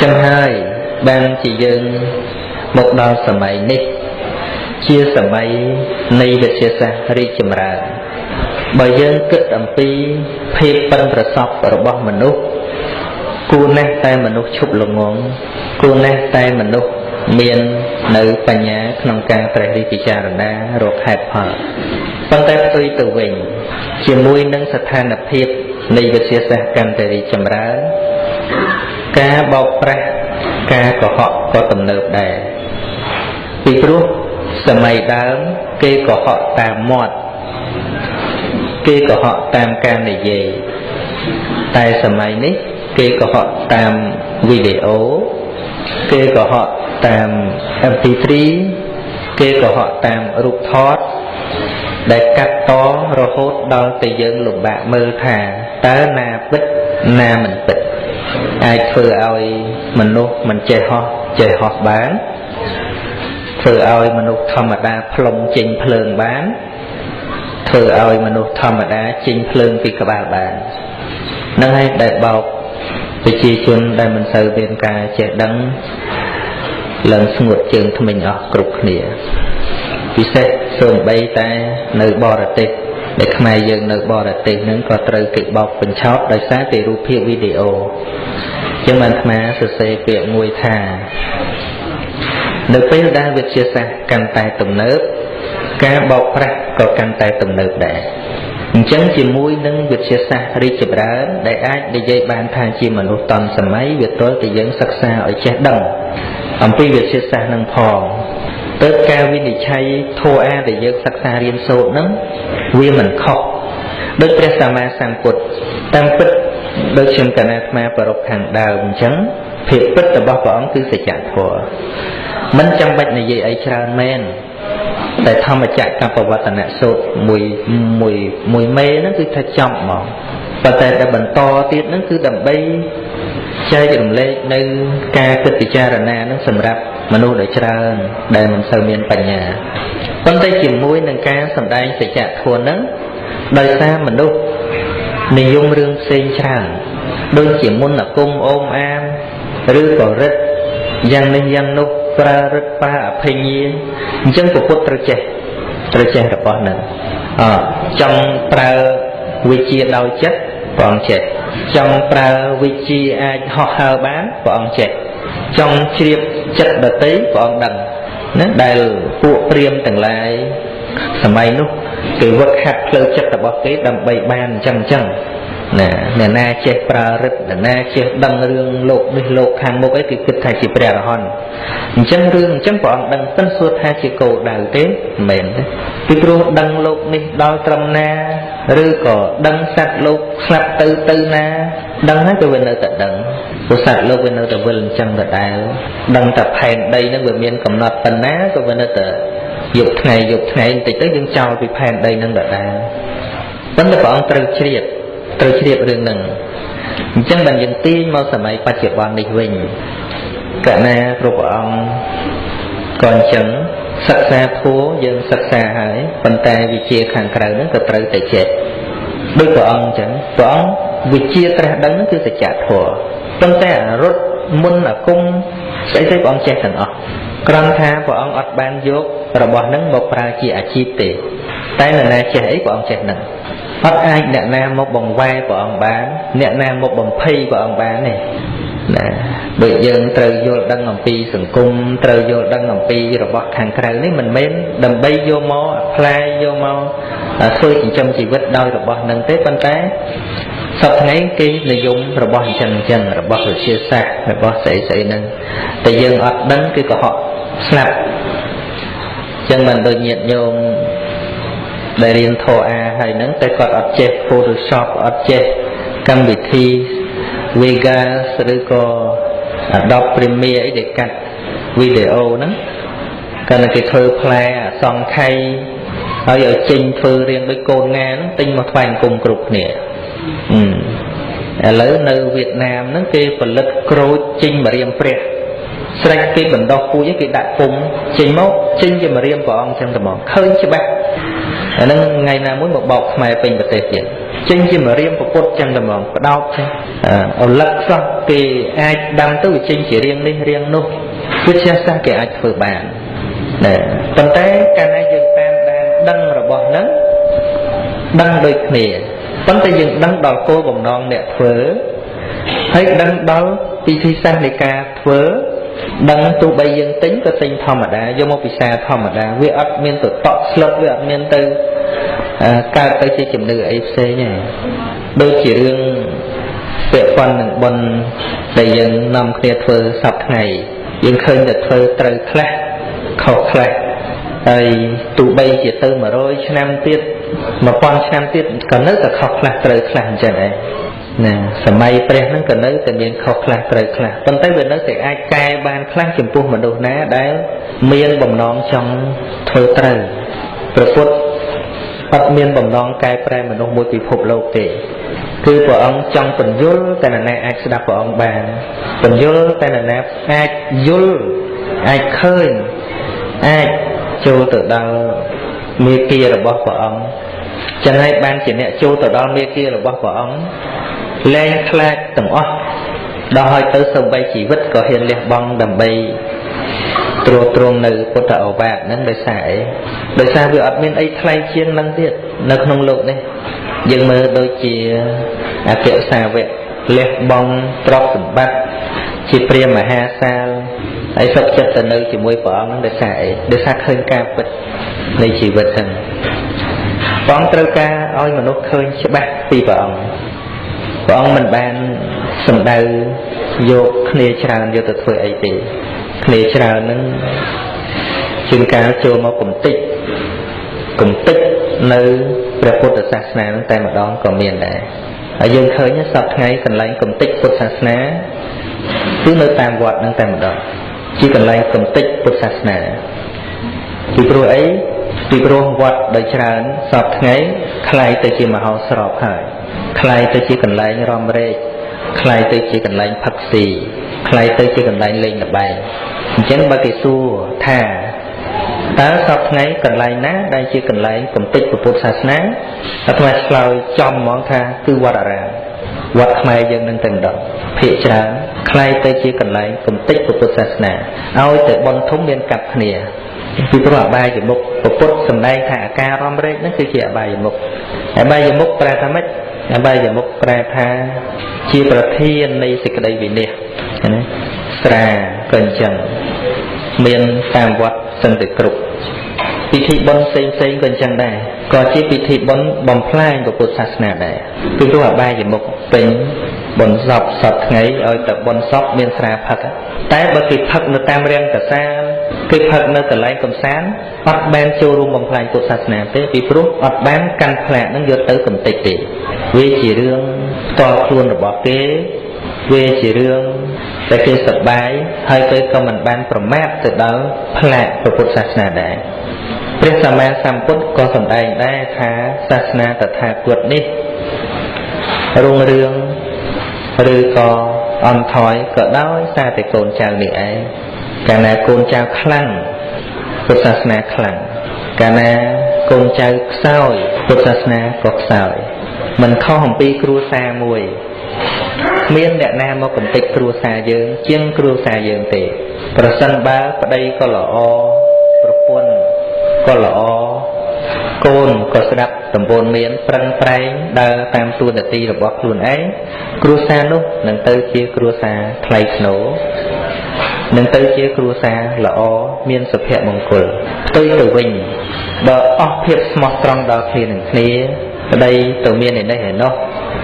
Chẳng hai ban chỉ dân một đo sầm mày nít chia sầm mày này về chia sẻ đi chìm ra bởi dân kết âm pi phê phân và sọc ở bọc mình nút cô nè tay mình nút chụp lồng ngón cô nè tay mình nút miền nữ bà nhá nông ca tại đi thị trà ra rồi hẹp hở phân tay tôi từ mình chỉ mùi nâng sát than nạp hiệp này về chia sẻ cần tại đi chìm ra cá bọc ra cá của họ có tầm nợp đè vì lúc sầm mày đám kê của họ tạm mọt kê của họ tam can này về tại sầm mày nít kê của họ tam video kê của họ tam mp3 kê của họ tam rụp thoát để cắt to rồi hốt đo từ dân lục bạc mơ thà tới na bích na mình bích ai phơi ai mình nô mình chơi hót bán phơi ai mình nô thầm đa plong chinh phơi bán phơi ai mình nô thầm đa chinh phơi vì các bạn nâng hay đại bọc vì chi chun đại mình sờ bên cà trẻ đắng lần ngột trường thì mình ở cục nỉa vì thế sườn bay tay nơi bò ra tê để khai dân nơi bò ra tê nâng có trời kịch bọc bình chót đại sát về rụp hiệu video chứ mình mà sự xe việc ngồi thà nơi bây đa việc chia sẻ căn tay tùm nớp cá bọc ra có căn tay tùm nớp để chẳng chỉ mũi nâng việc chia sẻ đi chụp ra để ai để dây bàn thang chi mà nụ toàn sầm máy việc tối thì dẫn sắc xa ở chết đầm ông tuy việc chia sẻ nâng phò tất cả viên để chay thô a để dẫn sắc xa riêng sâu nâng viên mình khóc đức Presama sang cột tam phích đôi chân cả nát ma và rọc hàng đào trắng thiệt phích là bao bóng cứ sẽ chặt thua mình chẳng bạch này gì ấy tràn men tại thăm mà chạy cặp vào vật nạ sốt mùi mê nó cứ thật trọng mà và tại đã bẩn to tiết nó cứ đầm bay chơi đầm lê nơi ca cực thì cha rana nó sầm rạp mà nô để tràn để mình sờ miền bành nhà con tay chìm mũi nâng ca sầm đai sẽ chặt thua nắng đời xa mình đâu nì dung rương xên tràn đôi chỉ muốn là cung ôm am rư cổ rít dân nên dân nô pra rít pa phê nhiên chân của phút trời trẻ là bọn nè trong pra vi chia đau chất bọn trẻ trong pra vi chia ai họ hờ bán bọn trẻ trong chiếp chất đợt tí bọn đằng nó đại phụ priêm từng lại sầm bay nút từ vật hạt lơ chất là bọn cái đầm bay ban chăng nè na che pra rít na che đằng rương lột hàng một cái kịch thay chỉ bè là hòn chân rương chân bọn đằng tân suốt hai chỉ cổ đào tế mềm đấy cái pro đằng lột này đau trầm na rư cỏ đằng sạt lột sạt từ na đằng hết cái bên nơi tận đằng của sạt lột bên nơi tận bên chân tận đào đằng tập hèn đây nó vừa miên cầm nọt tận ná của bên nơi tận dục ngày thì tới dương trao vì hèn đây nó tận đào vẫn là bọn trời chiết rừng nằng chẳng bằng dân tiên mau sớm ấy bắt chước bằng đi vinh cả na rồi bọn còn chẳng sắc xa thua dân sắc xa hãy phần tay vì chia kháng cờ nó có trời tại chết đôi bọn chẳng bọn vì chia ra đấng nó cứ sẽ trả thua phần tay rốt muôn là cung sẽ thấy bọn chết thằng ọ con tha bọn ọt ban dốt rồi bọn nâng một ra chia chi tệ tay là na chết ấy bọn chết nằng hết ai nè nam một bồng vai của ông bán nè nam một bồng phi của ông bán này nè bây giờ trời vô đăng ngầm pi sừng cung trời vô đăng ngầm pi rồi bọt hàng trời đấy mình mến đầm bay vô mò apply vô mò thôi chỉ trong chỉ vết đôi rồi bọt nâng tế bên té sập ngay cái nội dung rồi bọt chân rồi bọt rồi chia sẻ rồi bọt sẽ nâng tại giờ ọt đấng cái của họ snap chân mình đôi nhiệt nhôm đại liên thô a hay nâng tay còn object Photoshop object cam vị thi Vegas rồi có Adobe Premiere ấy để cắt video nâng cần là cái thơ play song khay ở giờ trình thơ riêng với cô Nga nó tinh một vàng cùng cục nè lấy nơi Việt Nam nó kê phần lực crô trình mà riêng phép sạch cái bản đọc của cái đại phùng trình mốc trình cho mà riêng của ông trong tầm khơi cho bác nên ngày nào muốn một bọc mà bình bật tiền ចេញជាមរៀមប្រពុតចឹងតែហ្មងបដោតចឹងអលឹកសោះគេអាចដាំទៅវាចេញជារៀងនេះរៀងនោះវិទ្យាសាស្ត្រគេអាចធ្វើបានណាប៉ុន្តែកាលណាយើងតាមដានដឹងរបស់ហ្នឹងដឹងដូចគ្នាប៉ុន្តែយើងដឹងដល់គោលបំណងអ្នកធ្វើហើយដឹងដល់ពិធីសាស្ត្រនៃការធ្វើដឹងទោះបីយើងទិញក៏ទិញធម្មតាយកមកពិសាធម្មតាវាអត់មានទៅតក់ស្លុតវាអត់មានទៅកើតទៅជាជំនឿអីផ្សេងទេដូចជារឿងពាក់ព័ន្ធនឹងបុណ្យដែលយើងនាំគ្នាធ្វើសប្តាហ៍ថ្ងៃយើងឃើញតែធ្វើត្រូវខ្លះខុសខ្លះហើយទោះបីជាទៅ100ឆ្នាំទៀត1000ឆ្នាំទៀតក៏នៅតែខុសខ្លះត្រូវខ្លះអញ្ចឹងឯងណាសម័យព្រះហ្នឹងក៏នៅតែមានខុសខ្លះត្រូវខ្លះប៉ុន្តែវានៅតែអាចកែបានខ្លះចំពោះមនុស្សណាដែលមានបំណងចង់ធ្វើត្រូវព្រះពុទ្ធអត់មានបំណងកែប្រែមនុស្សមួយពិភពលោកទេគឺព្រះអង្គចង់បញ្យល់តែនរណាអាចស្ដាប់ព្រះអង្គបានបញ្យល់តែនរណាអាចយល់អាចឃើញអាចចូលទៅដល់មេគារបស់ព្រះអង្គចឹងហើយបានជាអ្នកចូលទៅដល់មេគារបស់ព្រះអង្គលែងខ្លាចទាំងអស់ដល់ហើយទៅសូម្បីជីវិតក៏ហ៊ានលះបង់ដើម្បីទ្រទ្រង់នៅពុទ្ធឱវាទហ្នឹងដោយសារអីដោយសារវាអត់មានអីថ្លៃជាងនឹងទៀតនៅក្នុងโลกនេះយើងមើលដូចជាអគ្គសាវកលះបង់ទ្រព្យសម្បត្តិជាព្រាហ្មណ៍មហាសាលហើយសុខចិត្តទៅនៅជាមួយព្រះអង្គហ្នឹងដោយសារអីដោយសារឃើញការពិតនៃជីវិតហ្នឹងព្រះអង្គត្រូវការឲ្យមនុស្សឃើញច្បាស់ពីព្រះអង្គព្រះអង្គមិនបានសម្ដៅយកគ្នាច្រើនយកទៅធ្វើអីទេគ្នាច្រើនហ្នឹងជាងការចូលមកកំតិចនៅព្រះពុទ្ធសាសនាហ្នឹងតែម្ដងក៏មានដែរហើយយើងឃើញសប្តាហ៍ថ្ងៃកន្លែងកំតិចពុទ្ធសាសនាគឺនៅតាមវត្តហ្នឹងតែម្ដងជាកន្លែងកំតិចពុទ្ធសាសនាពីព្រោះអីពីព្រោះវត្តដោយច្រើនសប្តាហ៍ថ្ងៃคล้ายទៅជាមហោស្រពហើយคล้ายទៅជាកន្លែងរំរែកคล้ายទៅជាកន្លែងផឹកស៊ីคล้ายទៅជាកន្លែងលេងល្បែងអញ្ចឹងបើគេសួរថាតើសប្តាហ៍ថ្ងៃកន្លែងណាដែលជាកន្លែងកំតិចពុទ្ធសាសនាអាត្មាឆ្លើយចំហ្មងថាគឺវត្តអារាមវត្តខ្មែរយើងនឹងតែម្ដងភាគច្រើនคล้ายទៅជាកន្លែងកំតិចពុទ្ធសាសនាឲ្យតែបុណ្យធំមានកាប់គ្នាពីព្រោះអបាយមុខពុទ្ធសម្ដែងថាអាការរំរែកហ្នឹងគឺជាអបាយមុខប្រែថាម៉េចអបាយមុខប្រែថាជាប្រធាននៃសេចក្តីវិនិច្ឆ័យណាស្រាក៏អញ្ចឹងមានតាមវត្តសឹងតែគ្រប់ពិធីបុណ្យផ្សេងក៏អញ្ចឹងដែរក៏ជាពិធីបុណ្យបំផ្លាញពុទ្ធសាសនាដែរពីព្រោះអបាយមុខពេញបុណ្យសពថ្ងៃឲ្យតែបុណ្យសពមានស្រាផឹកតែបើគេផឹកនៅតាមរាំងកាសាលគេផឹកនៅកន្លែងកំសាន្តអត់បានចូលរួមបំផ្លាញពុទ្ធសាសនាទេពីព្រោះអត់បានកាន់ផ្លាកនឹងយកទៅកំទេចទេវាជារឿងផ្ទាល់ខ្លួនរបស់គេវាជារឿងតែគេសប្បាយហើយគេក៏មិនបានប្រមាថទៅដល់ផ្លាកពុទ្ធសាសនាដែរព្រះសម្មាសម្ពុទ្ធក៏សម្ដែងដែរថាសាសនាតថាគតនេះរុងរឿងឬក៏អន់ថយក៏ដោយសារតែកូនចៅនេះឯងកាលណាកូនចៅខ្លាំងពុទ្ធសាសនាខ្លាំងកាលណាកូនចៅខ្សោយពុទ្ធសាសនាក៏ខ្សោយមិនខុសអំពីគ្រួសារមួយគ្មានអ្នកណាមកកំទេចគ្រួសារយើងជាងគ្រួសារយើងទេប្រសិនបើប្តីក៏ល្អប្រពន្ធក៏ល្អកូនក៏ស្ដាប់ដំបូន្មានប្រឹងប្រែងដើរតាមទួនាទីរបស់ខ្លួនឯងគ្រួសារនោះនឹងទៅជាគ្រួសារថ្លៃថ្នូរនឹងទៅជាគ្រួសារល្អមានសុភមង្គលផ្ទុយទៅវិញបើអស់ភាពស្មោះត្រង់ដល់គ្នានឹងគ្នាប្តីទៅមានឯនេះឯនោះ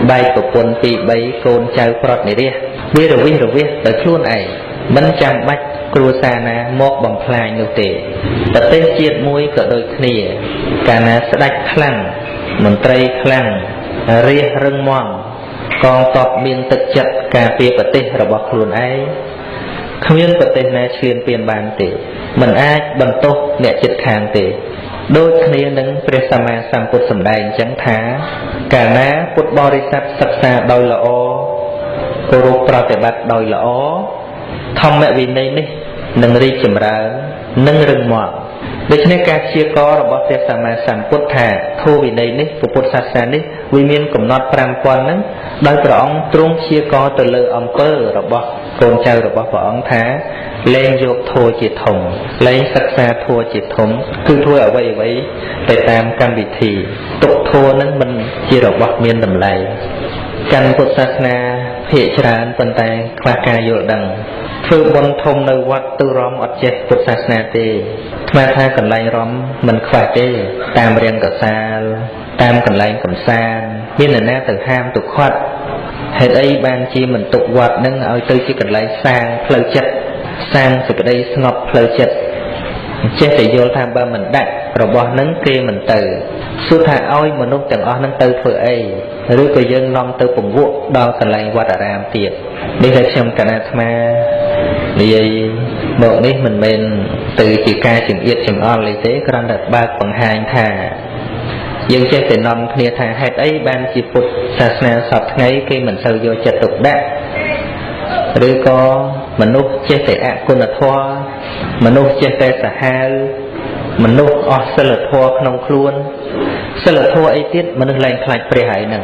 បែកប្រពន្ធ2 3កូនចៅប្រត់និរិះវារវិះដោយខ្លួនឯងមិនចាំបាច់គ្រួសារណាមកបំផ្លាញនោះទេប្រទេសជាតិមួយក៏ដូចគ្នាកាលណាស្ដេចខ្លាំងមន្ត្រីខ្លាំងរាជរឹងមាំកងទ័ពមានទឹកចិត្តការពារប្រទេសរបស់ខ្លួនឯងគ្មានប្រទេសណាឈ្លានពានបានទេមិនអាចបន្ទោសអ្នកជិតខាងទេដូចគ្នានឹងព្រះសម្មាសម្ពុទ្ធសម្ដែងអញ្ចឹងថាកាលណាពុទ្ធបរិស័ទសិក្សាដោយល្អគោរពប្រតិបត្តិដោយល្អធម្មវិន័យនេះនឹងរីកចម្រើននិងរឹងមាំ ដូច្នេះការព្យាកររបស់ព្រះសម្មាសម្ពុទ្ធថាធម៌វិន័យនេះពុទ្ធសាសនានេះវាមានកំណត់ 5000 ហ្នឹងដោយព្រះអង្គទ្រង់ព្យាករទៅលើអំពើរបស់កូនចៅរបស់ព្រះអង្គថាលែងយកធម៌ជាធំលែងសិក្សាធម៌ជាធំគឺធ្វើអ្វីអ្វីទៅតាមកម្មវិធីទុកធម៌ហ្នឹងមិនជារបស់មានតម្លៃកាន់ពុទ្ធសាសនាភាគច្រើនប៉ុន្តែខ្វះការយល់ដឹងធ្វើបុណ្យធំនៅវត្តទូរំអត់ចេះពុទ្ធសាសនាទេស្មានថាកន្លែងរំមិនខ្វះទេតាមរៀងកសាលតាមកន្លែងកំសាន្តមាននរណាទៅហាមទៅខាត់ហេតុអីបានជាមិនទុកវត្តនឹងឲ្យទៅជាកន្លែងសាងផ្លូវចិត្តសាងសេចក្តីស្ងប់ផ្លូវចិត្តចេះតែយល់ថាបើមិនដាក់របស់នឹងគេមិនទៅសួរថាឲ្យមនុស្សទាំងអស់នឹងទៅធ្វើអីឬក៏យើងនាំទៅពង្វក់ដល់កន្លែងវត្តអារាមទៀតនេះតែខ្ញុំកណាអាត្មានិយាយមកនេះមិនមែនទៅជាការចង្អៀតចង្អល់អីទេគ្រាន់តែបើកបង្ហាញថាយើងចេះតែនាំគ្នាថាហេតុអីបានជាពុទ្ធសាសនាសពថ្ងៃគេមិនសូវយកចិត្តទុកដាក់ឬក៏មនុស្សចេះតែអគុណធម៌មនុស្សចេះតែសាហាវមនុស្សអស់សិលធម៌ក្នុងខ្លួនសិលធម៌អីទៀតមនុស្សលែងខ្លាចព្រះហើយហ្នឹង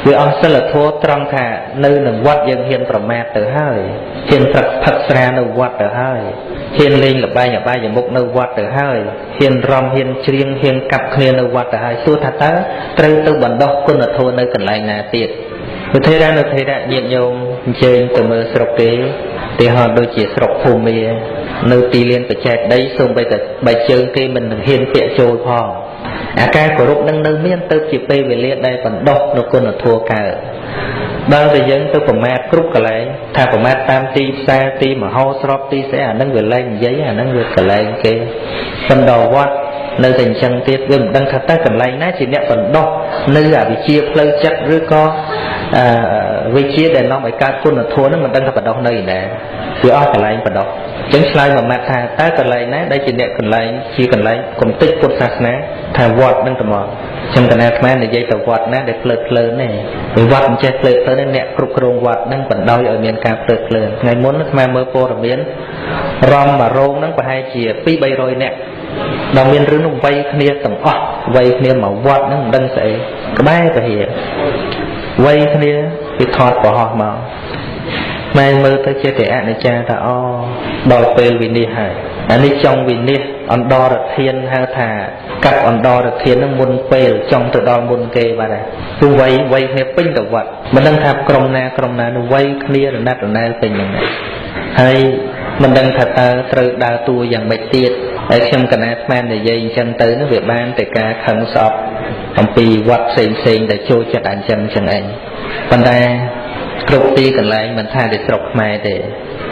វាអស់សិលធម៌ត្រង់ថានៅនឹងវត្តយើងហ៊ានប្រមាថទៅហើយហ៊ានព្រឹកផឹកស្រានៅវត្តទៅហើយហ៊ានលេងល្បែងអបាយមុខនៅវត្តទៅហើយហ៊ានរំហ៊ានច្រៀងហ៊ានកាប់គ្នានៅវត្តទៅហើយសួរថាតើត្រូវទៅបណ្ដោះគុណធម៌នៅកន្លែងណាទៀតវិធីណាវិធីណាញាតិញោមអញ្ជើញទៅមើលស្រុកគេទីហោដូចជាស្រុកភូមានៅទីលានបច្ចេកដីសូម្បីតែបែកជើងគេមិនហ៊ានពាក់ចូលផងអាការគោរពនឹងនៅមានទៅជាពេលវេលាដែលបណ្ដោះនៅគុណធម៌កើតដល់តែយើងទៅប្រមាថគ្រប់កន្លែងថាប្រមាថតាមទីផ្សារទីមហោស្រពទីស្អីអានឹងវាលែងនិយាយអានឹងវាកន្លែងគេបណ្ដោះវត្តនៅតែអញ្ចឹងទៀតវាមិនដឹងថាតើកន្លែងណាជាអ្នកបណ្ដោះនៅអវិជ្ជាផ្លូវចិត្តឬក៏វិជ្ជាដែលនាំឲ្យកើតគុណធម៌នឹងមិនដឹងថាបណ្ដោះនៅឯណាវាអស់កន្លែងបណ្ដោះអញ្ចឹងឆ្លើយមួយម៉ាត់ថាតើកន្លែងណាដែលជាអ្នកកន្លែងជាកន្លែងគំតិចពុទ្ធសាសនាថាវត្តនឹងតែមកចឹងកណាអាត្មានិយាយទៅវត្តណាដែលភ្លើតភ្លើនទេវត្តមិនចេះភ្លើតភ្លើនទេអ្នកគ្រប់គ្រងវត្តនឹងបណ្ដោយឲ្យមានការភ្លើតភ្លើនថ្ងៃមុនអាត្មាមើលព័ត៌មានរំមួយរោងនឹងប្រហែលជា 200-300 នាក់ដល់មានរឿងនោះវ័យគ្នាទាំងអស់វ័យគ្នាមកវត្តនឹងមិនដឹងស្អីក្បែរពហិវ័យគ្នាវាថតប្រហោះមកម៉ែមើលទៅជាតែអនិច្ចាថាអូដល់ពេលវិនិច្ឆ័យហើយអានេះចង់វិនិច្ឆ័យអន្តរធានហៅថាកាត់អន្តរធាននឹងមុនពេលចង់ទៅដល់មុនគេបាទហើយគឺវ័យគ្នាពេញទៅវត្តមិនដឹងថាក្រុមណានោះវ័យគ្នារណាត់រណែលពេញហ្នឹងហើយមិនដឹងថាតើត្រូវដើរតួយ៉ាងម៉េចទៀតហើយខ្ញុំកណាស្មាននិយាយអញ្ចឹងទៅនោះវាបានតែការខឹងស្អប់អំពីវត្តផ្សេងដែលចូលចិត្តអញ្ចឹងឯងប៉ុន្តែគ្រប់ទីកន្លែងមិនថាតែស្រុកខ្មែរទេ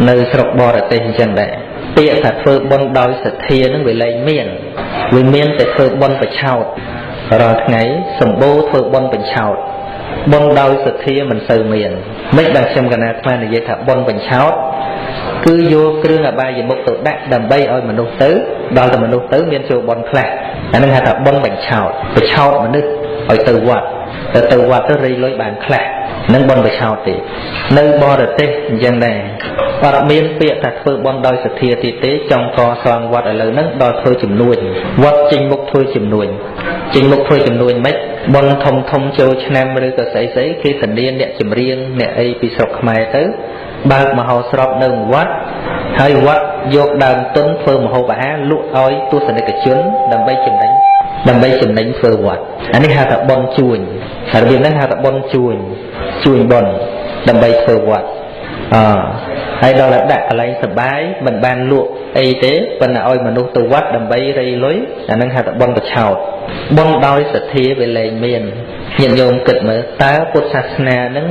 នៅស្រុកបរទេសអញ្ចឹងដែរពាក្យថាធ្វើបុណ្យដោយសទ្ធានឹងវាលែងមានវាមានតែធ្វើបុណ្យបញ្ឆោតរាល់ថ្ងៃសម្បូរធ្វើបុណ្យបញ្ឆោតបុណ្យដោយសទ្ធាមិនសូវមានមិនដែលខ្ញុំកណាស្មាននិយាយថាបុណ្យបញ្ឆោតគឺយកគ្រឿងអបាយមុខទៅដាក់ដើម្បីឲ្យមនុស្សទៅដល់តែមនុស្សទៅមានចូលបុណ្យខ្លះអានឹងហៅថាបុណ្យបញ្ឆោតមនុស្សឲ្យទៅវត្តទៅរៃលុយបានខ្លះនឹងបុណ្យបញ្ឆោតទេនៅបរទេសអញ្ចឹងដែរអត់មានពាក្យថាធ្វើបុណ្យដោយសទ្ធាទៀតទេចង់កសាងវត្តឥឡូវហ្នឹងដល់ធ្វើជំនួញវត្តចេញមុខធ្វើជំនួញមិនបុណ្យធំចូលឆ្នាំឬក៏ស្អីគេធានាអ្នកចម្រៀងអ្នកអីពីស្រុកខ្មែរទៅបើកមហោស្រពនៅវត្តហើយវត្តយកដើមទុនធ្វើម្ហូបអាហារលក់ឲ្យទស្សនិកជនដើម្បីចំណេញធ្វើវត្តអានេះហៅថាបុណ្យជួញរបៀបហ្នឹងហៅថាបុណ្យជួញបុណ្យដើម្បីធ្វើវត្តហើយដល់ដាក់កន្លែងសបាយមិនបានលក់អីទេប៉ុន្តែឲ្យមនុស្សទៅវត្តដើម្បីរៃលុយអាហ្នឹងហៅថាបុណ្យបញ្ឆោតបុណ្យដោយសទ្ធាវាលែងមានញាតិញោមគិតមើលតើពុទ្ធសាសនាហ្នឹង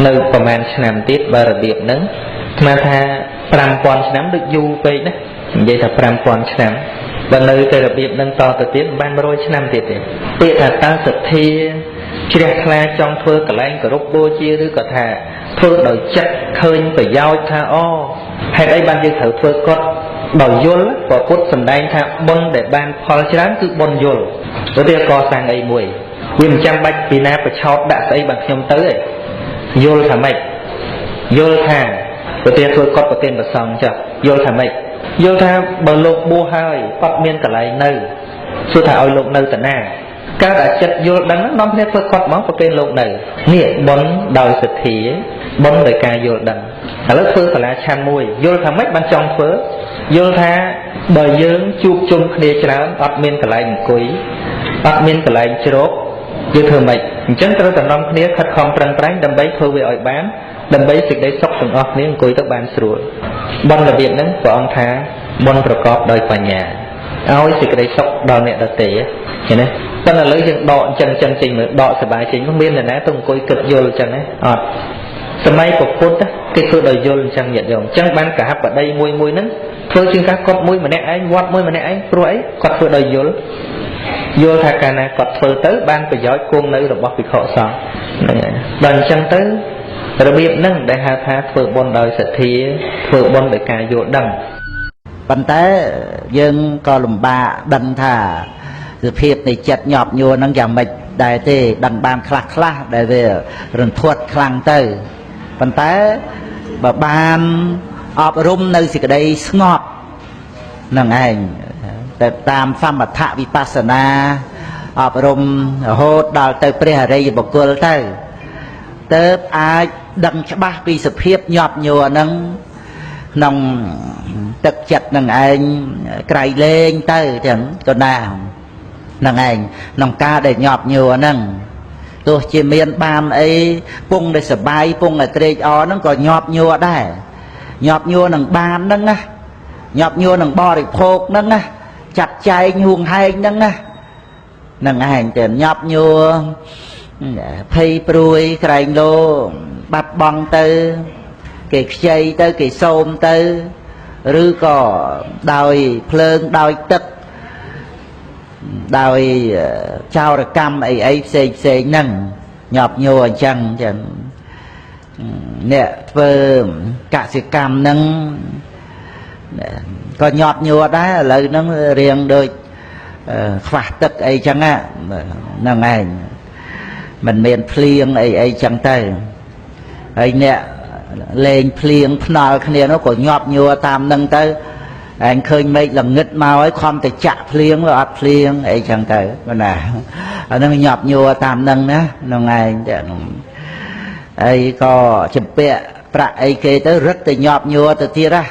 នៅប្រហែលឆ្នាំទៀតបើរបៀបហ្នឹងស្មានថា 5000 ឆ្នាំដូចយូរពេកណានិយាយថា 5000 ឆ្នាំបើនៅតែរបៀបហ្នឹងតទៅទៀតមិនបាន100 ឆ្នាំទៀតទេពាក្យថាតើសទ្ធាជ្រះថ្លាចង់ធ្វើកន្លែងគោរពបូជាឬក៏ថាធ្វើដោយចិត្តឃើញប្រយោជន៍ថាអូហេតុអីបានយើងត្រូវធ្វើកត់ដោយយល់ព្រះពុទ្ធសម្ដែងថាបុណ្យដែលបានផលច្រើនគឺបុណ្យយល់ទៅទៀតកសាងអីមួយវាមិនចាំបាច់ពីណាប្រឆោតដាក់ស្អីបានខ្ញុំទៅទេយល់ថាម៉េចយល់ថាប្រទេសធ្វើកត់ប្រទេសប្រសងចុះយល់ថាម៉េច យល់ថាបើលោកបួសហើយអត់មានកន្លែងនៅសួរថាឲ្យលោកនៅតាណាកើតតែចិត្តយល់ដឹងនាំគ្នាធ្វើគាត់មកប្រគេនលោកនៅនេះបុណ្យដោយសទ្ធាបុណ្យដោយការយល់ដឹងឥឡូវធ្វើសាលាឆាន់មួយយល់ថាម៉េចបានចង់ធ្វើយល់ថាបើយើងជួបជុំគ្នាច្រើនអត់មានកន្លែងអង្គុយអត់មានកន្លែងជ្រកយើងធ្វើម៉េចអញ្ចឹងត្រូវតែនាំគ្នាខិតខំប្រឹងប្រែងដើម្បីធ្វើវាឲ្យបានដើម្បីសេចក្តីសុខទាំងអស់គ្នាអង្គុយទៅបានស្រួលបុណ្យរបៀបហ្នឹងព្រះអង្គថាបុណ្យប្រកបដោយបញ្ញាឲ្យសេចក្តីសុខដល់អ្នកដទៃឃើញទេប៉ុន្តែឥឡូវយើងដកអញ្ចឹងចេញមើលដកសบายចេញមាននរណាទៅអង្គុយគិតយល់អញ្ចឹងណាអត់សម័យពុទ្ធគេធ្វើដោយយល់អញ្ចឹងញាតិញោមអញ្ចឹងបានកហបតីមួយហ្នឹងធ្វើជាងការគាត់មួយម្នាក់ឯងវត្តមួយម្នាក់ឯងព្រោះអីគាត់ធ្វើដោយយល់ថាកាលណាគាត់ធ្វើទៅបានប្រយោជន៍គង់នៅរបស់ភិក្ខុសង្ឃហ្នឹងហើយដល់អញ្ចឹងទៅរបៀបហ្នឹងដែលហៅថាធ្វើបុណ្យដោយសទ្ធាធ្វើបុណ្យដោយការយល់ដឹងប៉ុន្តែយើងក៏លំបាកដឹងថាសភាពនៃចិត្តញាប់ញួរហ្នឹងយ៉ាងម៉េចដែរទេដឹងបានខ្លះដែលវារន្ធត់ខ្លាំងទៅប៉ុន្តែបើបានអប់រំនៅសេចក្តីស្ងប់នឹងឯងតែតាមសមថវិបស្សនាអប់រំរហូតដល់ទៅព្រះអរិយបុគ្គលទៅអាចដឹងច្បាស់ពីសភាពញាប់ញួរហ្នឹងក្នុងទឹកចិត្តនឹងឯងក្រៃលែងទៅចឹងក៏ណានឹងឯងក្នុងការដែលញាប់ញួរហ្នឹងទោះជាមានបានអីពងដែលសបាយពងឲ្យត្រេកអរហ្នឹងក៏ញាប់ញួរដែរញាប់ញួរនឹងបានហ្នឹងណាញាប់ញួរនឹងបរិភោគហ្នឹងណាចាត់ចែងហួងហែងហ្នឹងណានឹងឯងតែញាប់ញួរភ័យព្រួយក្រែងលោបាត់បង់ទៅគេខ្ចីទៅគេសូមទៅឬក៏ដោយភ្លើងដោយទឹកដោយចោរកម្មអីផ្សេងហ្នឹងញាប់ញួរអញ្ចឹងអ្នកធ្វើកសិកម្មហ្នឹងក៏ញាប់ញួរដែរឥឡូវហ្នឹងរៀងដូចខ្វះទឹកអីចឹងហ្នឹងឯងមិនមានភ្លៀងអីចឹងទៅហើយអ្នកលេងភ្លៀងភ្នល់គ្នានោះក៏ញាប់ញួរតាមហ្នឹងទៅឯងឃើញមេឃល្ងឹតមកហើយខំតែចាក់ភ្លៀងវាអត់ភ្លៀងអីចឹងទៅប៉ុណ្ណាអាហ្នឹងញាប់ញួរតាមហ្នឹងណាហ្នឹងឯងតែហើយក៏ចម្ពាក់ប្រាក់អីគេទៅរឹតតែញាប់ញួរទៅទៀតណា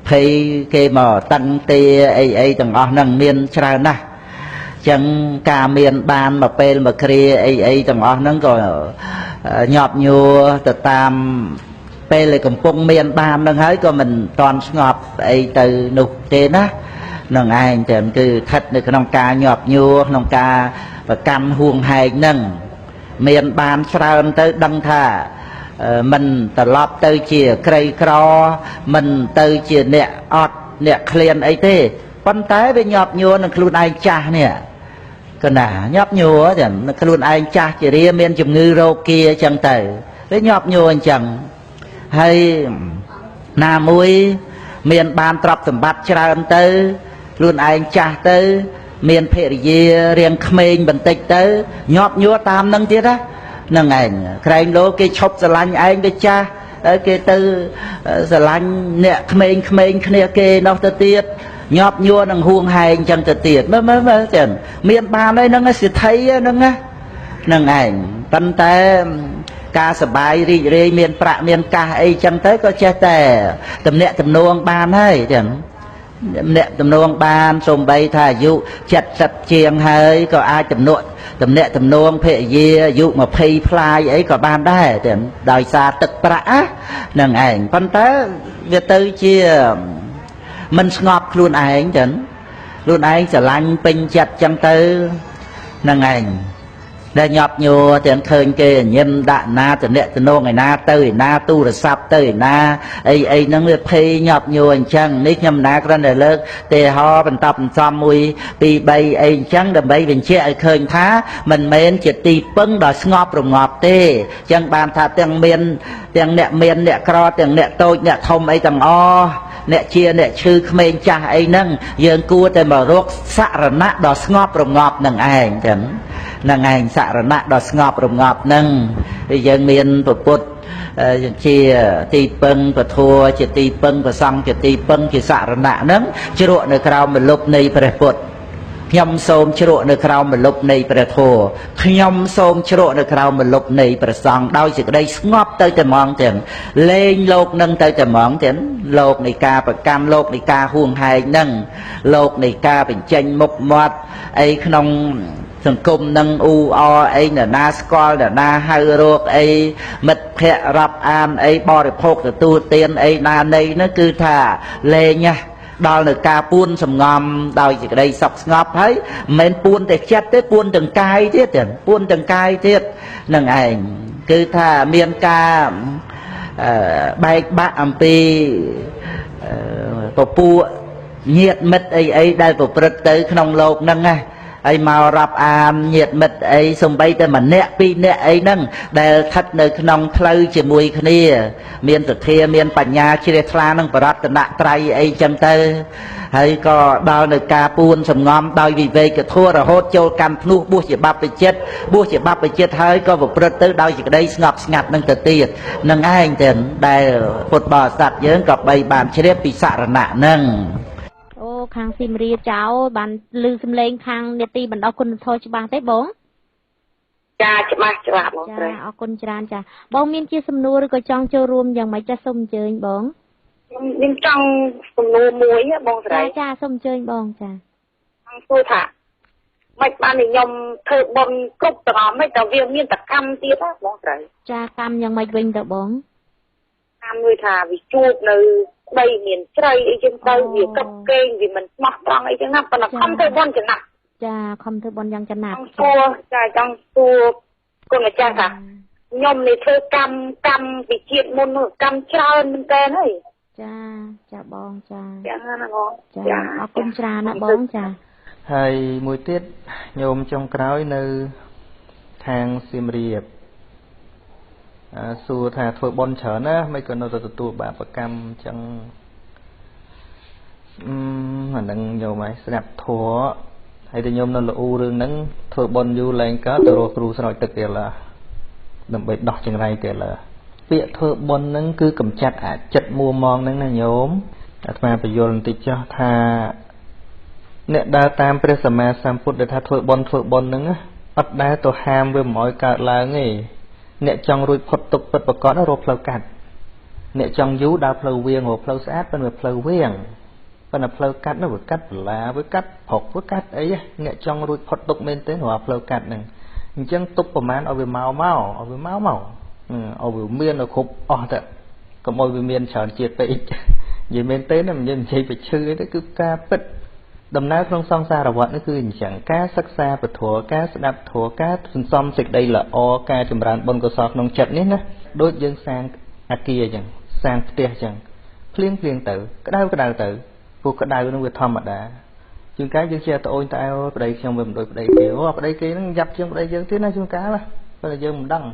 ភ័យគេមកតឹងទាអីទាំងអស់ហ្នឹងមានច្រើនណាស់ចឹងការមានបានមកពេលមកគ្រាអីទាំងអស់ហ្នឹងក៏ញាប់ញួរទៅតាមពេលដែលកំពុងមានបានហ្នឹងហើយក៏មិនតន់ស្ងប់អីទៅនោះទេណានឹងឯងតែគឺស្ថិតនៅក្នុងការញាប់ញួរក្នុងការប្រកាន់ហួងហែងហ្នឹងមានបានច្រើនទៅដឹងថាមិនត្រឡប់ទៅជាក្រីក្រមិនទៅជាអ្នកអត់អ្នកឃ្លានអីទេប៉ុន្តែវាញាប់ញួរនឹងខ្លួនឯងចាស់នេះកណាញាប់ញួរចឹងខ្លួនឯងចាស់ជារាមានជំងឺរោគាអញ្ចឹងទៅវាញាប់ញួរអញ្ចឹងហើយណាមួយមានបានទ្រព្យសម្បត្តិច្រើនទៅខ្លួនឯងចាស់ទៅមានភរិយារៀងក្មេងបន្តិចទៅញាប់ញួរតាមនឹងទៀតណានឹងឯងក្រែងលោគេឈប់ស្រឡាញ់ឯងទៅចាស់គេទៅស្រឡាញ់អ្នកក្មេងគ្នាគេនោះទៅទៀតញាប់ញួរនឹងហួងហែងចឹងទៅទៀតមើលចឹងមានបានហើយហ្នឹងសិទ្ធិហ្នឹងណានឹងឯងប៉ុន្តែការសបាយរីករាយមានប្រាក់មានកាសអីចឹងទៅក៏ចេះតែតំណាក់តំណងបានហើយចឹងតំណាក់តំណងបានសូម្បីថាអាយុ70ជាងហើយក៏អាចតំណាក់តំណងភរិយាអាយុ20ផ្លាយអីក៏បានដែរចឹងដោយសារទឹកប្រាក់ហ្នឹងឯងប៉ុន្តែវាទៅជាមិនស្ងប់ខ្លួនឯងចឹងខ្លួនឯងស្រឡាញ់ពេញចិត្តចឹងទៅហ្នឹងឯងដែលញាប់ញួរទាំងឃើញគេញញឹមដាក់ណាតំណែងតំណងឯណាទៅឯណាទូរស័ព្ទទៅឯណាអីហ្នឹងវាភ័យញាប់ញួរអញ្ចឹងនេះខ្ញុំណាគ្រាន់តែលើកទេហោបន្តបន្សំ1 2 3អីអញ្ចឹងដើម្បីបញ្ជាក់ឲ្យឃើញថាមិនមែនជាទីពឹងដ៏ស្ងប់រងាប់ទេអញ្ចឹងបានថាទាំងមានទាំងអ្នកមានអ្នកក្រទាំងអ្នកតូចអ្នកធំអីទាំងអស់អ្នកជាអ្នកឈឺក្មេងចាស់អីហ្នឹងយើងគួរតែមករកសរណៈដ៏ស្ងប់រងាប់នឹងឯងចឹងនឹងឯងសរណៈដ៏ស្ងប់រងាប់នឹងយើងមានពុទ្ធ ជាទីពឹងពធជាទីពឹងប្រសង់ជាទីពឹងជាសរណៈហ្នឹងជ្រក់នៅក្រោមម្លប់នៃព្រះពុទ្ធខ្ញុំសូមជ្រក់នៅក្រោមម្លប់នៃព្រះធម៌ខ្ញុំសូមជ្រក់នៅក្រោមម្លប់នៃព្រះសង្ឃដោយសេចក្តីស្ងប់ទៅតែហ្មងទៀតលែងលោកនឹងទៅតែហ្មងទៀតលោកនៃការប្រកម្មលោកនៃការហួងហែងហ្នឹងលោកនៃការបញ្ចេញមុខមាត់អីក្នុងសង្គមនឹងអ៊ូអអីនរណាស្គាល់នរណាហៅរោគអីមិត្តភ័ក្តិរាប់អានអីបរិភោគទទួលទានអីណានៃនោះគឺថាលែងដល់នៅការពួនសំងំដោយសេចក្តីសុខស្ងប់ហើយមិនមែនពួនតែចិត្តទេពួនទាំងកាយទៀតពួនទាំងកាយទៀតនឹងឯងគឺថាមានការបែកបាក់អំពីពពួកញាតិមិត្តអីអីដែលប្រព្រឹត្តទៅក្នុងលោកហ្នឹងណាហើយមករាប់អានញាតិមិត្តអីសំបីតែម្នាក់ពីរនាក់អីហ្នឹងដែលស្ថិតនៅក្នុងផ្លូវជាមួយគ្នាមានសទ្ធាមានបញ្ញាជ្រះថ្លានឹងបរតនត្រ័យអីចឹងទៅហើយក៏ដល់នៅការពួនសំងំដោយវិវេកធម៌រហូតចូលកម្មភ្នោះបួសជាបព្វជិតបួសជាបព្វជិតហើយក៏ប្រព្រឹត្តទៅដោយសេចក្តីស្ងប់ស្ងាត់នឹងទៅទៀតនឹងឯងទៅដែលពុទ្ធបរិស័ទយើងក៏បីបានជ្រាបពីសរណៈហ្នឹងអូខាងស៊ីមរាចៅបានឮសំឡេងខាងនេតិបណ្ដោះគុណធម៌ច្បាស់ទេបងចាច្បាស់បងចាអរគុណច្រើនចាបងមានជាសំណួរឬក៏ចង់ចូលរួមយ៉ាងម៉េចចាសូមអញ្ជើញបងខ្ញុំចង់សំណួរមួយបងស្រីចាសូមអញ្ជើញបងចាចង់សួរថាមិនបានខ្ញុំធ្វើបុណ្យគ្រប់ទាំងអស់មិនតែវាមានតកម្មទៀតបងស្រីចាកម្មយ៉ាងម៉េចវិញទៅបងកម្មមួយថាវាជួបនៅដីមានជ្រៃអីចឹងទៅវាកឹបកេងវាមិនស្មោះត្រង់អីចឹងណាប៉ុន្តែខំធ្វើបុណ្យចំណាស់ចាខំធ្វើបុណ្យយ៉ាងចំណាស់សួរចាចង់សួរគុណម្ចាស់ថាខ្ញុំនេះធ្វើកម្មវិជាតិមុនកម្មច្រើនមែនតើហើយចាបងចាចាណាបងចាអរគុណច្រើនណាបងចាហើយមួយទៀតញោមចុងក្រោយនៅខាងសៀមរាបសួរថាធ្វើបុណ្យច្រើនណាមិនក៏នៅតែទទួលបាបកម្មអញ្ចឹងអានឹងញោមហើយស្ដាប់ធัวហើយតែញោមនៅលូរឿងហ្នឹងធ្វើបុណ្យយូរឡើងកើតទៅរកគ្រូស្រោចទឹកទៀតឡាដើម្បីដោះចង្រៃទៀតឡាពាក្យធ្វើបុណ្យហ្នឹងគឺកម្ចាត់អាចិត្តមួម៉ងហ្នឹងណាញោមអាត្មាបញ្យល់បន្តិចចុះថាអ្នកដើរតាមព្រះសម្មាសម្ពុទ្ធដែលថាធ្វើបុណ្យហ្នឹងអត់ដែលទៅហាមវាមិនឲ្យកើតឡើងទេអ្នកចង់រួចផុតទុក្ខពិតប្រាកដរកផ្លូវកាត់អ្នកចង់យូរដើរផ្លូវវាងរកផ្លូវស្អាតប៉ុន្តែផ្លូវវាងប៉ុន្តែផ្លូវកាត់នោះវាកាត់បន្លាវាកាត់ព្រកវាកាត់អីអ្នកចង់រួចផុតទុក្ខមែនទេរកផ្លូវកាត់ហ្នឹងអញ្ចឹងទុក្ខប្រមាណឲ្យវាមកឲ្យវាមានឲ្យគ្រប់អស់ទៅកុំឲ្យវាមានច្រើនជាតិពេកនិយាយមែនទេណាមិននិយាយបិឈឺទេគឺការពិតដំណើរក្នុងសង្សារវដ្តនេះគឺអញ្ចឹងការសិក្សាពធការស្ដាប់ធម៌ការសន្សំសេចក្តីល្អការចម្រើនបុណ្យកុសលក្នុងចិត្តនេះណាដូចយើងសាងអគារអញ្ចឹងសាងផ្ទះអញ្ចឹងភ្លៀងទៅក្តៅទៅព្រោះក្តៅនឹងវាធម្មតាជួនកាលយើងជាត្អូញត្អែវប្តីខ្ញុំវាមិនដូចប្តីគេប្តីគេនឹងយ៉ាប់ជាងប្តីយើងទៀតណាជួនកាលណាព្រោះយើងមិនដឹង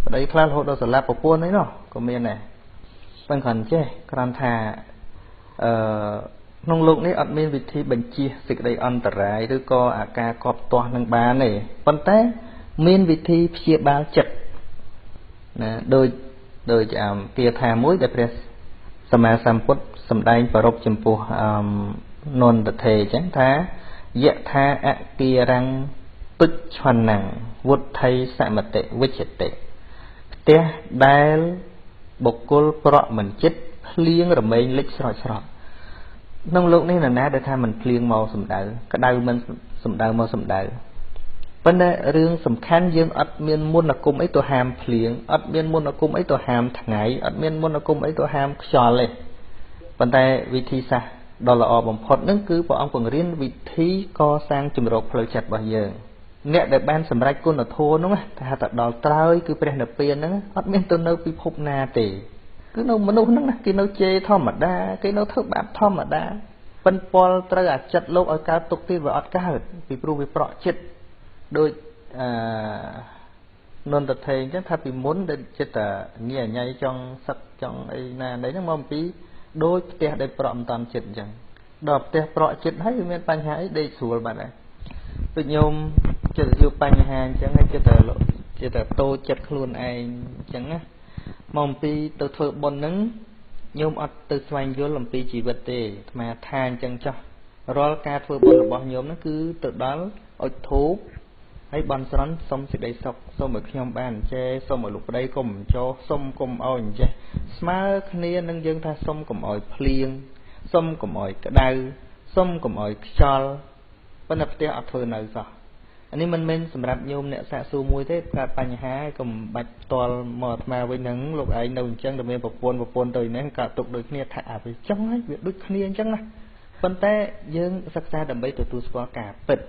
ប្តីខ្លះរហូតដល់ស្លាប់ប្រពន្ធអីនោះក៏មានដែរប៉ុន្តែគ្រាន់ចេះគ្រាន់ថាក្នុងលោកនេះអត់មានវិធីបញ្ជៀសសេចក្តីអន្តរាយឬក៏អាការកប់ទាស់នឹងបានទេប៉ុន្តែមានវិធីព្យាបាលចិត្តណាដោយគាថាមួយដែលព្រះសម្មាសម្ពុទ្ធសម្ដែងប្រពចំពោះនន្តថេអញ្ចឹងថាយៈថាអគិរੰទុច្ឆន្នាំងវុទ្ធិសមតិវិជ្ជតិផ្ទះដែលបុគ្គលប្រក់មិនចិត្តភ្លៀងរមែងលិចស្រោចស្រពក្នុងលោកនេះនរណាដែលថាមិនភ្លៀងមកសម្ដៅក្តៅមិនសម្ដៅមកសម្ដៅប៉ុន្តែរឿងសំខាន់យើងអត់មានមន្តអាគមអីទៅហាមភ្លៀងអត់មានមន្តអាគមអីទៅហាមថ្ងៃអត់មានមន្តអាគមអីទៅហាមខ្យល់ទេប៉ុន្តែវិធីសាស្ត្រដ៏ល្អបំផុតហ្នឹងគឺព្រះអង្គបង្រៀនវិធីកសាងជំរកផ្លូវចិត្តរបស់យើងអ្នកដែលបានសម្រេចគុណធម៌ហ្នឹងថាទៅដល់ត្រើយគឺព្រះនិព្វានហ្នឹងអត់មានទៅនៅពិភពណាទេគឺនៅមនុស្សហ្នឹងណាគេនៅជេរធម្មតាគេនៅធ្វើបាបធម្មតាប៉ិនពលត្រូវអាចិត្តលោកឲ្យកើតទុកទៀតវាអត់កើតពីព្រោះវាប្រក់ចិត្តដូចនន្តថេអញ្ចឹងថាពីមុនដែលចិត្តងាយអញ្ញៃចង់សឹកចង់អីណានេះហ្នឹងមកអំពីដូចផ្ទះដែលប្រក់មិនតាន់ចិត្តអញ្ចឹងដល់ផ្ទះប្រក់ចិត្តហើយវាមានបញ្ហាអីដេកស្រួលបាត់ហើយដូចញោមចិត្តជួបបញ្ហាអញ្ចឹងចិត្តតែតូចចិត្តខ្លួនឯងអញ្ចឹងណា មកពីទៅធ្វើបុណ្យហ្នឹងញោមអត់ទៅស្វែងយល់អំពីជីវិតទេអាត្មាថាអញ្ចឹងចោះរាល់ការធ្វើបុណ្យរបស់ញោមហ្នឹងគឺទៅដល់អុជធូបហើយបន់ស្រន់សុំសេចក្តីសុខសូមឲ្យខ្ញុំបានចេះសូមឲ្យលោកប្តីកុំចោសុំកុំឲ្យអញ្ចេះស្មើគ្នានឹងយើងថាសុំកុំឲ្យភ្លៀងសុំកុំឲ្យក្តៅសុំកុំឲ្យខ្យល់ប៉ុន្តែផ្ទះអត់ធ្វើនៅសោះអានេះមិនមែនសម្រាប់ញោមអ្នកសាកសួរមួយទេកើតបញ្ហាកុំបាច់ផ្ទាល់មកអាត្មាវិញហ្នឹងលោកឯងនៅអញ្ចឹងតែមានប្រពន្ធទៅនេះកើតទុកដូចគ្នាថាវាចឹងហើយវាដូចគ្នាអញ្ចឹងណាប៉ុន្តែយើងសិក្សាដើម្បីទទួលស្គាល់ការពិត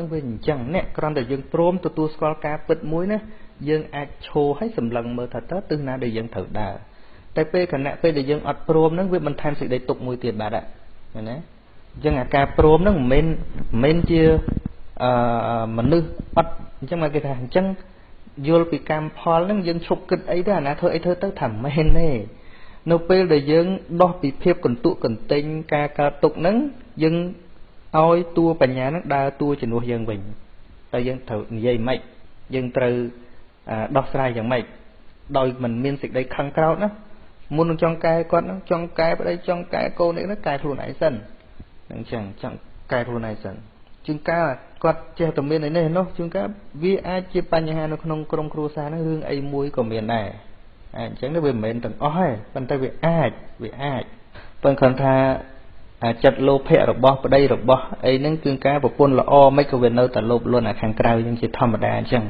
នឹងវាអញ្ចឹងអ្នកគ្រាន់តែយើងព្រមទទួលស្គាល់ការពិតមួយណាយើងអាចឈរឲ្យសម្លឹងមើលថាតើទិសណាដែលយើងត្រូវដើរតែពេលគណៈពេលដែលយើងអត់ព្រមហ្នឹងវាបន្ថែមសេចក្តីទុកមួយទៀតបាទណាអញ្ចឹងអាការព្រមហ្នឹងមិនមែនជាមនុស្សអត់អញ្ចឹងមកគេថាអញ្ចឹងយល់ពីកម្មផលហ្នឹងយើងឈប់គិតអីទេអាណាធ្វើអីធ្វើទៅថាមិនមែនទេនៅពេលដែលយើងដោះពីភាពកន្ទុកកន្ទិញការកើតទុកហ្នឹងយើងឲ្យតួបញ្ញាហ្នឹងដើរតួជំនួសយើងវិញតែយើងត្រូវនិយាយម៉េចយើងត្រូវដោះស្រាយយ៉ាងម៉េចដោយមិនមានសេចក្តីខឹងក្រោធណាមុននឹងចង់កែគាត់ហ្នឹងចង់កែប្តីចង់កែកូននេះកែខ្លួនឯងសិនអញ្ចឹងចង់កែខ្លួនឯងសិនជួនកាលគាត់ចេះតែមាននេះនោះជួនកាលវាអាចជាបញ្ហានៅក្នុងក្រុមគ្រួសារហ្នឹងរឿងអីមួយក៏មានដែរអញ្ចឹងវាមិនមែនទាំងអស់ទេប៉ុន្តែវាអាចប៉ុន្តែគាត់ថាចិត្តលោភៈរបស់ប្តីរបស់អីហ្នឹងគឺការប្រពន្ធល្អមិនក៏វានៅតែលោភលន់អាខាងក្រៅយើងជាធម្មតាអញ្ចឹង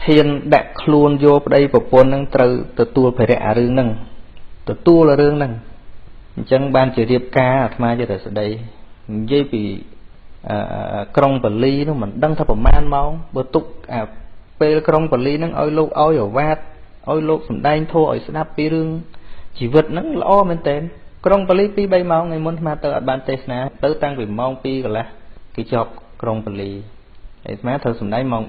ហ៊ានដាក់ខ្លួនយកប្តីប្រពន្ធហ្នឹងត្រូវទទួលភារៈអារឿងហ្នឹងទទួលរឿងហ្នឹងអញ្ចឹងបានជារៀបការអាត្មាជាតែស្ដីនិយាយពីក្រុងបាលីនោះមិនដឹងថាប្រមាណម៉ោងបើទុកពេលក្រុងបាលីហ្នឹងឲ្យលោកឲ្យអាវាតឲ្យលោកសំដែងធម៌ឲ្យស្ដាប់ពីរឿងជីវិតហ្នឹងល្អមែនតើក្រុងបាលី 2-3 ម៉ោងថ្ងៃមុនអាត្មាទៅអត់បានទេសនាទៅតាំងពីម៉ោង 2 កន្លះគេចប់ក្រុងបាលីហើយអាត្មាត្រូវសំដែងម៉ោង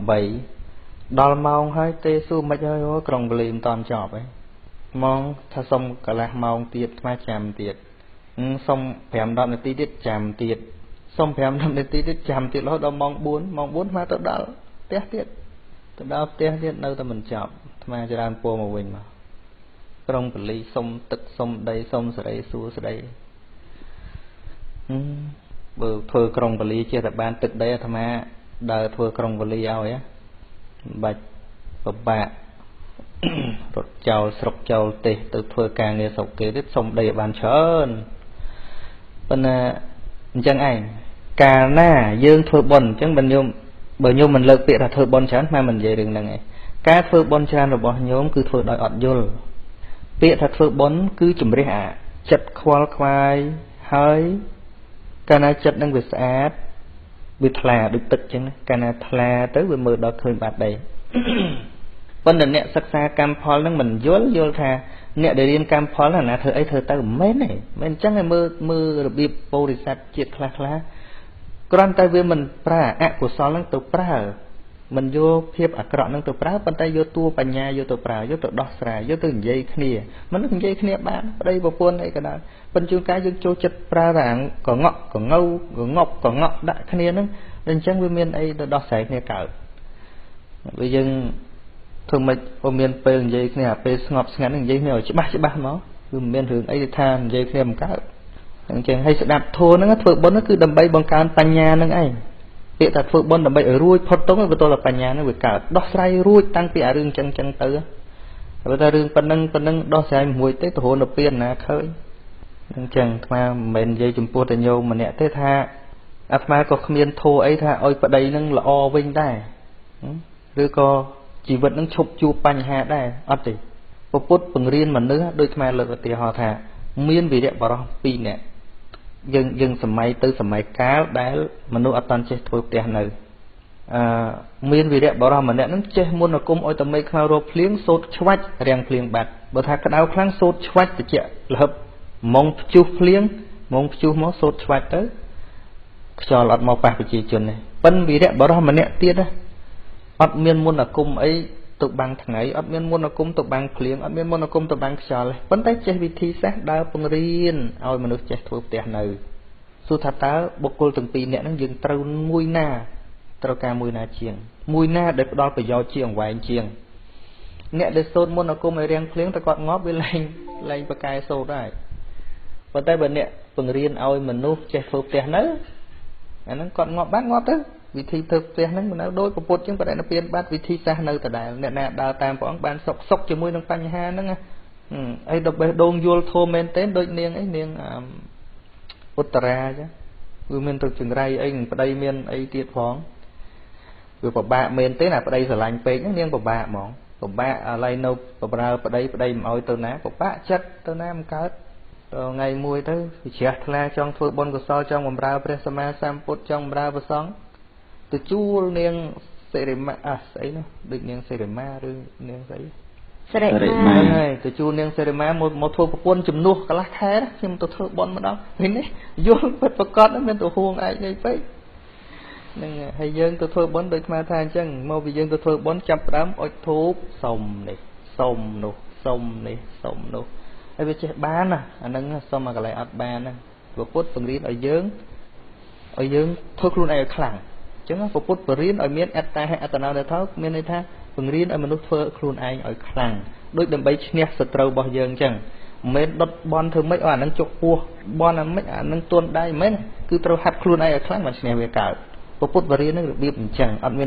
3ដល់ម៉ោងហើយទេសួរមិនហើយក្រុងបាលីមិនតាន់ចប់ហើយម៉ោងថាសុំកន្លះម៉ោងទៀតអាត្មាចាំទៀតសុំ 5-10 នាទីទៀតចាំទៀតសុំ 5-10 នាទីទៀតចាំទៀតរហូតដល់ម៉ោង 4 ម៉ោង 4 អាត្មាទៅដល់ផ្ទះទៀតនៅតែមិនចប់អាត្មាច្រើនពោមកវិញមកក្រុងបាលីសុំទឹកសុំដីសុំសេរីសួស្ដីបើធ្វើក្រុងបាលីចេះតែបានទឹកដីអាត្មាដើរធ្វើក្រុងបាលីឲ្យបាច់ពិបាករត់ចោលស្រុកចោលទេសទៅធ្វើការងារស្រុកគេទៀតសុំដីឲ្យបានច្រើនប៉ុន្តែអញ្ចឹងឯងកាលណាយើងធ្វើបុណ្យអញ្ចឹងបើញោមមិនលើកពាក្យថាធ្វើបុណ្យច្រើនតែមិននិយាយរឿងហ្នឹងឯងការធ្វើបុណ្យច្រើនរបស់ញោមគឺធ្វើដោយអត់យល់ពាក្យថាធ្វើបុណ្យគឺជំរះអាចិត្តខ្វល់ខ្វាយហើយកាលណាចិត្តនឹងវាស្អាតវាថ្លាដូចទឹកអញ្ចឹងកាលណាថ្លាទៅវាមើលដល់ឃើញបាត់ដីប៉ុន្តែអ្នកសិក្សាកម្មផលនឹងមិនយល់ថាអ្នកដែលរៀនកម្មផលណាធ្វើអីធ្វើទៅមិនមែនទេមិនអញ្ចឹងឯងមើលរបៀបបរិស័ទជាតិខ្លះគ្រាន់តែវាមិនប្រើអកុសលនឹងទៅប្រើមិនយកភាពអាក្រក់នឹងទៅប្រើប៉ុន្តែយកតួបញ្ញាយកទៅប្រើយកទៅដោះស្រាយយកទៅនិយាយគ្នាមិននិយាយគ្នាបានប្តីប្រពន្ធអីក៏ដោយប៉ុន្តែជួនកាលយើងចូលចិត្តប្រើតែកងក់កងៅកងប់កងក់ដាក់គ្នានឹងអញ្ចឹងវាមានអីទៅដោះស្រាយគ្នាកើតវាយើងធ្វើមិនក៏មានពេលនិយាយគ្នាពេលស្ងប់ស្ងាត់នឹងនិយាយគ្នាឲ្យច្បាស់មកគឺមិនមានរឿងអីថានិយាយគ្នាមិនកើតអញ្ចឹងឲ្យស្ដាប់ធម៌ហ្នឹងធ្វើបុណ្យគឺដើម្បីបង្កើនបញ្ញាហ្នឹងឯងពាក្យថាធ្វើបុណ្យដើម្បីឲ្យរួចផុតទុក្ខវាទល់តែបញ្ញាហ្នឹងវាកើតដោះស្រាយរួចតាំងពីអារឿងចឹងទៅតែថារឿងប៉ុណ្ណឹងដោះស្រាយមួយទេទៅរហូតដល់ពៀនណាឃើញអញ្ចឹងអាត្មាមិនមែននិយាយចំពោះតែញោមម្នាក់ទេថាអាត្មាក៏គ្មានធម៌អីថាឲ្យប្តីហ្នឹងល្អវិញដែរឬក៏ជីវិតនឹងឈប់ជួបបញ្ហាដែរអត់ទេពុទ្ធបង្រៀនមនុស្សដូចខ្មែរលើកឧទាហរណ៍ថាមានវីរៈបរិស2នាក់យើងសម័យទៅសម័យកាលដែលមនុស្សអត់តាន់ចេះធ្វើផ្ទះនៅមានវីរៈបរិសម្នាក់នឹងចេះមុនអាគមឲ្យតមេខ្មៅរកភ្លៀងសូត្រឆ្វាច់រាំងភ្លៀងបាត់បើថាក្តៅខ្លាំងសូត្រឆ្វាច់តិចលហឹបម៉ងព្យុះភ្លៀងម៉ងព្យុះមកសូត្រឆ្វាច់ទៅខ្យល់អត់មកប៉ះប្រជាជនទេប៉ិនវីរៈបរិសម្នាក់ទៀតអត់មានមុនអាគមអីទៅបាំងថ្ងៃអត់មានមុនអាគមទៅបាំងភ្លៀងអត់មានមុនអាគមទៅបាំងខ្យល់ទេប៉ុន្តែចេះវិធីសាស្ត្រដើរពង្រៀនឲ្យមនុស្សចេះធ្វើផ្ទះនៅសួរថាតើបុគ្គលទាំងពីរនាក់ហ្នឹងយើងត្រូវមួយណាត្រូវការមួយណាជាងមួយណាដែលផ្ដល់ប្រយោជន៍ជាងអង្វែងជាង អ្នកដែលសូត្រមុនអាគមឲ្យរៀងភ្លៀងតែគាត់ងាប់វាលែងប្រកែសូត្រដែរប៉ុន្តែបើអ្នកបង្រៀនឲ្យមនុស្សចេះធ្វើផ្ទះនៅអាហ្នឹងគាត់ងាប់បានងាប់ទៅវិធីធ្វើផ្ទះហ្នឹងមិននៅដូចប្រពុតជាងបរិណិព្វានបាត់វិធីសាស្ត្រនៅដដែលអ្នកណាដើរតាមព្រះអង្គបានសុខជាមួយនឹងបញ្ហាហ្នឹងអីដល់បេះដូងយល់ធម៌មែនទេដូចនាងអីនាងឧត្តរាចឹងវាមានទឹកចង្រៃអីនឹងប្តីមានអីទៀតផងវាពិបាកមែនទេណាប្តីស្រឡាញ់ពេកហ្នឹងនាងពិបាកហ្មងពិបាកឥឡូវនៅបម្រើប្តីមិនអោយទៅណាពិបាកចិត្តទៅណាមិនកើតថ្ងៃមួយទៅវិជ្រះថ្លាចង់ធ្វើបុណ្យកុសលចង់បម្រើព្រះសម្មាសម្ពុទ្ធចង់បម្រើព្រះសង្ឃទៅជួលនាងសិរិមាស្អីនោះដូចនាងសិរិមាឬនាងស្អីសិរិមាហើយទៅជួលនាងសិរិមាមកធ្វើប្រពន្ធជំនួសកន្លះខែខ្ញុំទៅធ្វើបុណ្យម្ដងឃើញនេះយល់ពិតប្រកបមានទៅហួងឯងនេះពេកនឹងហើយយើងទៅធ្វើបុណ្យដូចស្មាថាអញ្ចឹងមកពីយើងទៅធ្វើបុណ្យចាប់ផ្ដើមអុជធូបសុំនេះសុំនោះសុំនេះសុំនោះហើយវាចេះបានណាអាហ្នឹងសុំមកកន្លែងអត់បានណាព្រះពុទ្ធបង្រៀនឲ្យយើងធ្វើខ្លួនឯងឲ្យខ្លាំងអញ្ចឹងព្រះពុទ្ធបង្រៀនឲ្យមានអត្តាហេអត្តនោនិថោមានន័យថាបង្រៀនឲ្យមនុស្សធ្វើខ្លួនឯងឲ្យខ្លាំងដូចដើម្បីឈ្នះសត្រូវរបស់យើងអញ្ចឹងមិនមែនដុតបន់ធ្វើម៉េចអាហ្នឹងជក់ពោះបន់អាមិនអាហ្នឹងទន់ដៃមិនមែនគឺត្រូវហាត់ខ្លួនឯងឲ្យខ្លាំងបានឈ្នះវាកើតព្រះពុទ្ធបង្រៀននឹងរបៀបអញ្ចឹងអត់មាន